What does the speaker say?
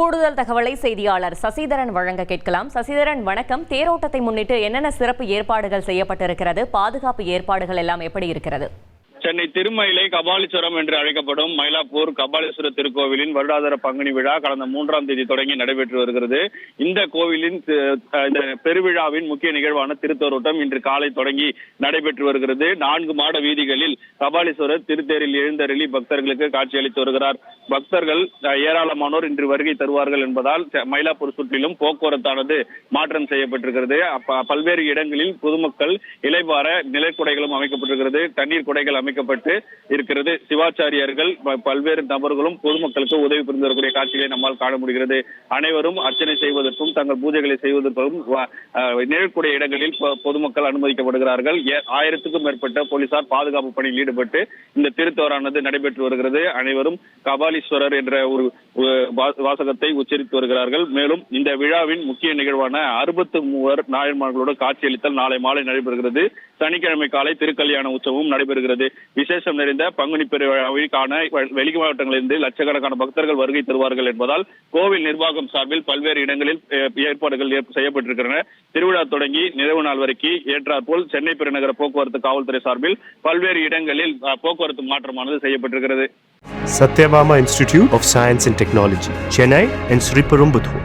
கூடுதல் தகவலை செய்தியாளர் சசிதரன் வழங்க கேட்கலாம். சசிதரன் வணக்கம். தேரோட்டத்தை முன்னிட்டு என்னென்ன சிறப்பு ஏற்பாடுகள் செய்யப்பட்டிருக்கிறது? பாதுகாப்பு ஏற்பாடுகள் எல்லாம் எப்படி இருக்கிறது? சென்னை திருமயிலை கபாலீஸ்வரம் என்று அழைக்கப்படும் மயிலாப்பூர் கபாலீஸ்வரர் திருக்கோவிலின் வருடாந்திர பங்குனி விழா கடந்த 3ஆம் தேதி தொடங்கி நடைபெற்று வருகிறது. இந்த கோவிலின் இந்த பெருவிழாவின் முக்கிய நிகழ்வான திருத்தேரோட்டம் இன்று காலை தொடங்கி நடைபெற்று வருகிறது. 4 மாட வீதிகளில் கபாலீஸ்வரர் திருத்தேரில் எழுந்தருளி பக்தர்களுக்கு காட்சியளித்து வருகிறார். பக்தர்கள் ஏராளமானோர் இன்று வருகை தருவார்கள் என்பதால் மயிலாப்பூர் சுற்றிலும் போக்குவரத்தானது மாற்றம் செய்யப்பட்டிருக்கிறது. பல்வேறு இடங்களில் பொதுமக்கள் இலைவார நிழற்குடைகளும் அமைக்கப்பட்டிருக்கிறது. தண்ணீர் குடைகள் அமைக்கப்பட்டு இருக்கிறது. சிவாச்சாரியர்கள் பல்வேறு நபர்களும் பொதுமக்களுக்கு உதவி புரிந்து வரக்கூடிய காட்சிகளை நம்மால் காண முடிகிறது. அனைவரும் அர்ச்சனை செய்வதற்கும் தங்கள் பூஜைகளை செய்வதற்கும் நிழற்குடைய இடங்களில் பொதுமக்கள் அனுமதிக்கப்படுகிறார்கள். 1000க்கும் மேற்பட்ட போலீசார் பாதுகாப்பு பணியில் ஈடுபட்டு இந்த திருத்தேரானது நடைபெற்று வருகிறது. அனைவரும் கபாலீஸ்வரர் என்ற ஒரு வாசகத்தை உச்சரித்து வருகிறார்கள். மேலும் இந்த விழாவின் முக்கிய நிகழ்வான 63 நாயன்மார்களோடு காட்சியளித்தல் நாளை மாலை நடைபெறுகிறது. சனிக்கிழமை காலை திருக்கல்யாண உற்சவமும் நடைபெறுகிறது. விசேஷம் நிறைந்த பங்குனி பெருவிழாவை காண வெளி மாவட்டங்களிலிருந்து லட்சக்கணக்கான பக்தர்கள் வருகை தருவார்கள் என்பதால் கோவில் நிர்வாகம் சார்பில் பல்வேறு இடங்களில் ஏற்பாடுகள் செய்யப்பட்டிருக்கின்றன. திருவிழா தொடங்கி நிறைவு நாள் வரைக்கும் ஏற்றாற்போல் சென்னை பெருநகர போக்குவரத்து காவல்துறை சார்பில் பல்வேறு இடங்களில் போக்குவரத்து மாற்றமானது செய்யப்பட்டிருக்கிறது. Satyabama Institute of Science and Technology, Chennai and Sri Perumbudur.